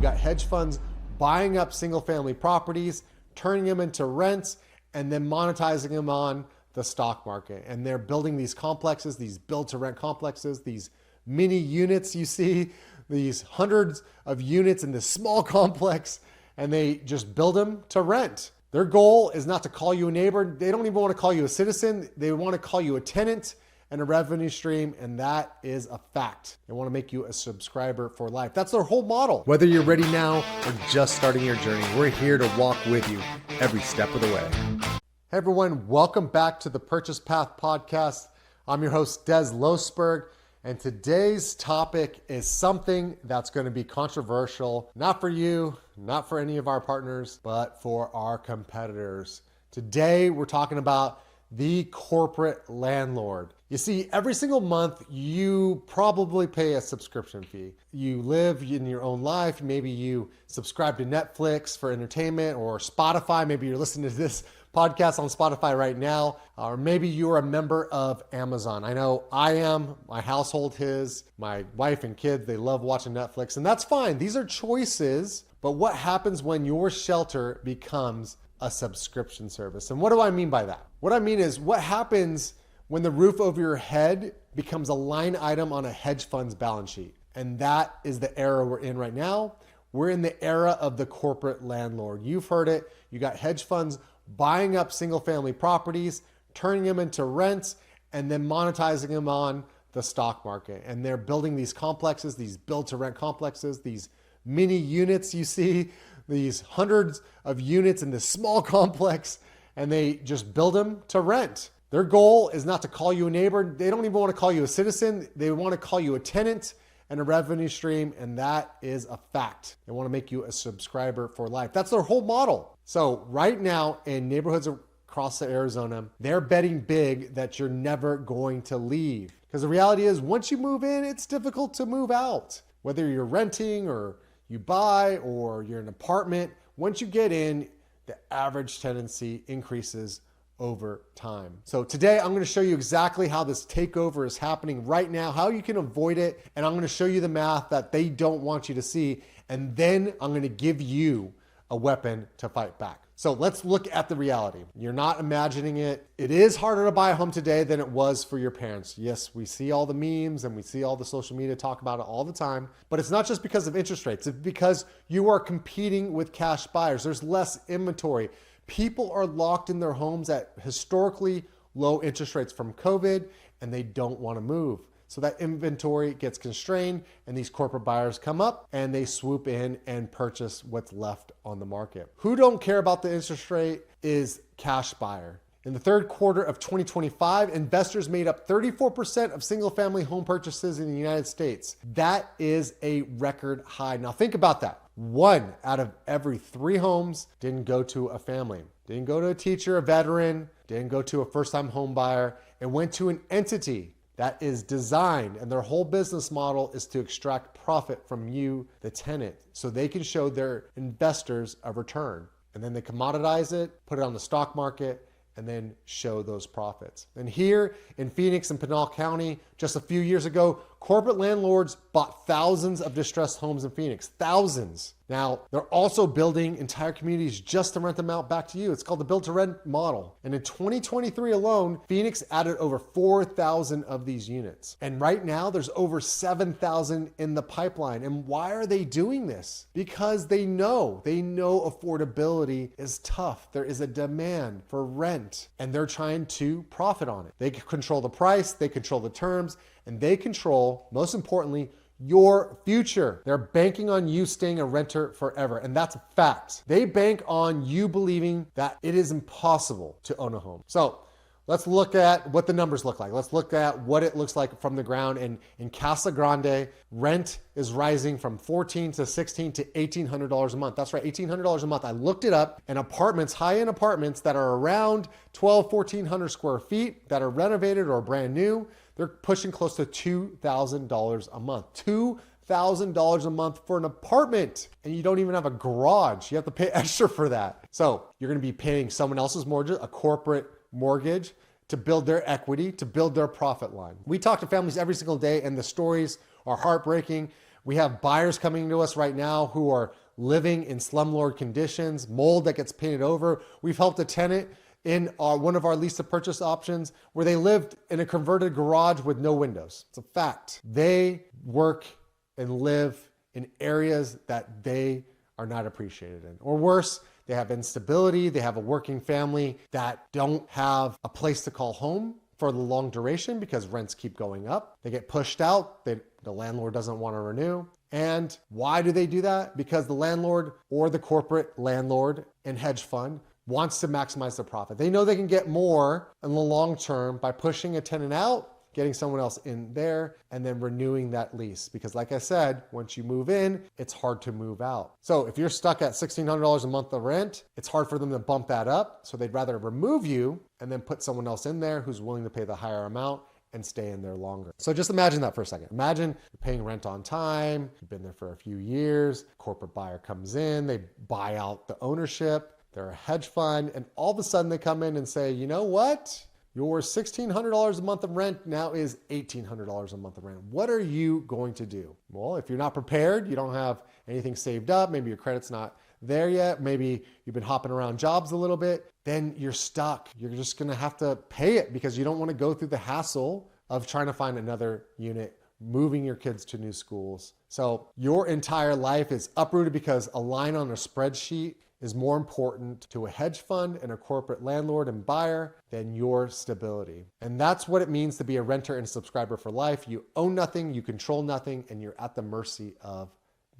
got hedge funds buying up single family properties, turning them into rents, and then monetizing them on the stock market. And they're building these complexes, these build to rent complexes, these mini units you see, these hundreds of units in this small complex, and they just build them to rent. Their goal is not to call you a neighbor. They don't even want to call you a citizen. They want to call you a tenant and a revenue stream, and that is a fact. They want to make you a subscriber for life. That's their whole model. Whether you're ready now or just starting your journey, we're here to walk with you every step of the way. Hey everyone, welcome back to the Purchase Path Podcast. I'm your host, Des Losberg, and today's topic is something that's going to be controversial, not for you, not for any of our partners, but for our competitors. Today, we're talking about the corporate landlord. You see, every single month, you probably pay a subscription fee. You live in your own life. Maybe you subscribe to Netflix for entertainment or Spotify. Maybe you're listening to this podcast on Spotify right now, or maybe you're a member of Amazon. I know I am, my household is, my wife and kids, they love watching Netflix, and that's fine. These are choices, but what happens when your shelter becomes a subscription service? And what do I mean by that? What I mean is, what happens when the roof over your head becomes a line item on a hedge fund's balance sheet? And that is the era we're in right now. We're in the era of the corporate landlord. You've heard it. You got hedge funds buying up single family properties, turning them into rents, and then monetizing them on the stock market. And they're building these complexes, these build to rent complexes, these mini units you see, these hundreds of units in this small complex, and they just build them to rent. Their goal is not to call you a neighbor. They don't even want to call you a citizen. They want to call you a tenant and a revenue stream, and that is a fact. They want to make you a subscriber for life. That's their whole model. So right now in neighborhoods across Arizona, they're betting big that you're never going to leave. Because the reality is, once you move in, it's difficult to move out. Whether you're renting or you buy or you're in an apartment, once you get in, the average tenancy increases over time. So today I'm going to show you exactly how this takeover is happening right now, how you can avoid it, and I'm going to show you the math that they don't want you to see, and then I'm going to give you a weapon to fight back. So let's look at the reality. You're not imagining it. It is harder to buy a home today than it was for your parents. Yes, we see all the memes and we see all the social media talk about it all the time, but it's not just because of interest rates. It's because you are competing with cash buyers. There's less inventory. People are locked in their homes at historically low interest rates from COVID, and they don't want to move. So that inventory gets constrained, and these corporate buyers come up and they swoop in and purchase what's left on the market. Who don't care about the interest rate is cash buyer. In the third quarter of 2025, investors made up 34% of single-family home purchases in the United States. That is a record high. Now think about that. 1 out of every 3 homes didn't go to a family, didn't go to a teacher, a veteran, didn't go to a first-time home buyer. It went to an entity that is designed, and their whole business model is to extract profit from you, the tenant, so they can show their investors a return. And then they commoditize it, put it on the stock market, and then show those profits. And here in Phoenix and Pinal County, just a few years ago, corporate landlords bought thousands of distressed homes in Phoenix, thousands. Now, they're also building entire communities just to rent them out back to you. It's called the build to rent model. And in 2023 alone, Phoenix added over 4,000 of these units. And right now there's over 7,000 in the pipeline. And why are they doing this? Because they know affordability is tough. There is a demand for rent, and they're trying to profit on it. They control the price, they control the terms, and they control, most importantly, your future. They're banking on you staying a renter forever, and that's a fact. They bank on you believing that it is impossible to own a home. So let's look at what the numbers look like. Let's look at what it looks like from the ground. And in Casa Grande, rent is rising from $1,400 to $1,600 to $1,800 a month. That's right, $1,800 a month. I looked it up, and apartments, high-end apartments that are around 1,200-1,400 square feet that are renovated or brand new, they're pushing close to $2,000 a month. $2,000 a month for an apartment, and you don't even have a garage. You have to pay extra for that. So you're going to be paying someone else's mortgage, a corporate mortgage, to build their equity, to build their profit line. We talk to families every single day, and the stories are heartbreaking. We have buyers coming to us right now who are living in slumlord conditions, mold that gets painted over. We've helped a tenant in one of our lease to purchase options where they lived in a converted garage with no windows. It's a fact. They work and live in areas that they are not appreciated in. Or worse, they have instability, they have a working family that don't have a place to call home for the long duration because rents keep going up. They get pushed out, the landlord doesn't want to renew. And why do they do that? Because the landlord or the corporate landlord and hedge fund wants to maximize their profit. They know they can get more in the long term by pushing a tenant out, getting someone else in there, and then renewing that lease. Because like I said, once you move in, it's hard to move out. So if you're stuck at $1,600 a month of rent, it's hard for them to bump that up. So they'd rather remove you and then put someone else in there who's willing to pay the higher amount and stay in there longer. So just imagine that for a second. Imagine you're paying rent on time, you've been there for a few years, corporate buyer comes in, they buy out the ownership, they're a hedge fund, and all of a sudden they come in and say, you know what? Your $1,600 a month of rent now is $1,800 a month of rent. What are you going to do? Well, if you're not prepared, you don't have anything saved up, maybe your credit's not there yet, maybe you've been hopping around jobs a little bit, then you're stuck. You're just gonna have to pay it because you don't wanna go through the hassle of trying to find another unit, moving your kids to new schools. So your entire life is uprooted because a line on a spreadsheet is more important to a hedge fund and a corporate landlord and buyer than your stability. And that's what it means to be a renter and subscriber for life. You own nothing, you control nothing, and you're at the mercy of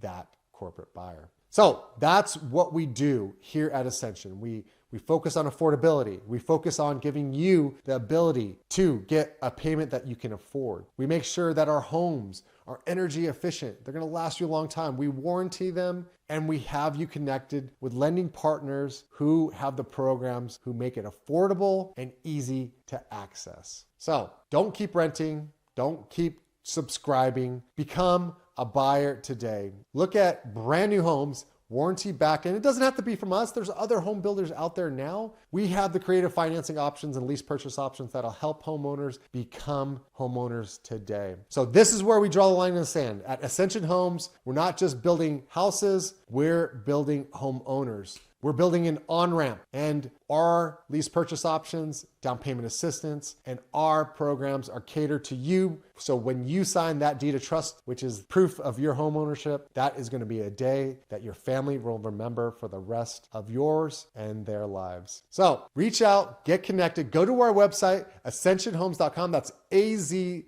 that corporate buyer. So that's what we do here at Azcension. We focus on affordability. We focus on giving you the ability to get a payment that you can afford. We make sure that our homes are energy efficient. They're gonna last you a long time. We warranty them, and we have you connected with lending partners who have the programs who make it affordable and easy to access. So don't keep renting. Don't keep subscribing. Become a buyer today. Look at brand new homes, warranty back, and it doesn't have to be from us. There's other home builders out there now. We have the creative financing options and lease purchase options that'll help homeowners become homeowners today. So this is where we draw the line in the sand. At Azcension Homes, we're not just building houses, we're building homeowners. We're building an on-ramp, and our lease purchase options, down payment assistance, and our programs are catered to you. So when you sign that deed of trust, which is proof of your home ownership, that is going to be a day that your family will remember for the rest of yours and their lives. So reach out, get connected, go to our website, azcensionhomes.com. That's AZCENSION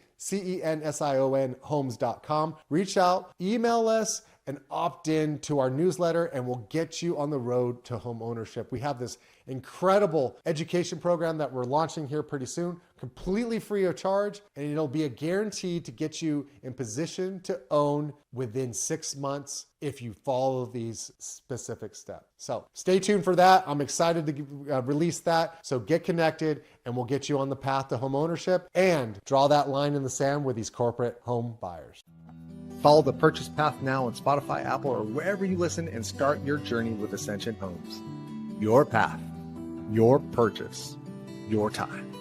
homes.com. Reach out, email us, and opt in to our newsletter, and we'll get you on the road to home ownership. We have this incredible education program that we're launching here pretty soon, completely free of charge, and it'll be a guarantee to get you in position to own within 6 months if you follow these specific steps. So stay tuned for that. I'm excited to release that. So get connected, and we'll get you on the path to home ownership and draw that line in the sand with these corporate home buyers. Follow the purchase path now on Spotify, Apple, or wherever you listen, and start your journey with Azcension Homes. Your path, your purchase, your time.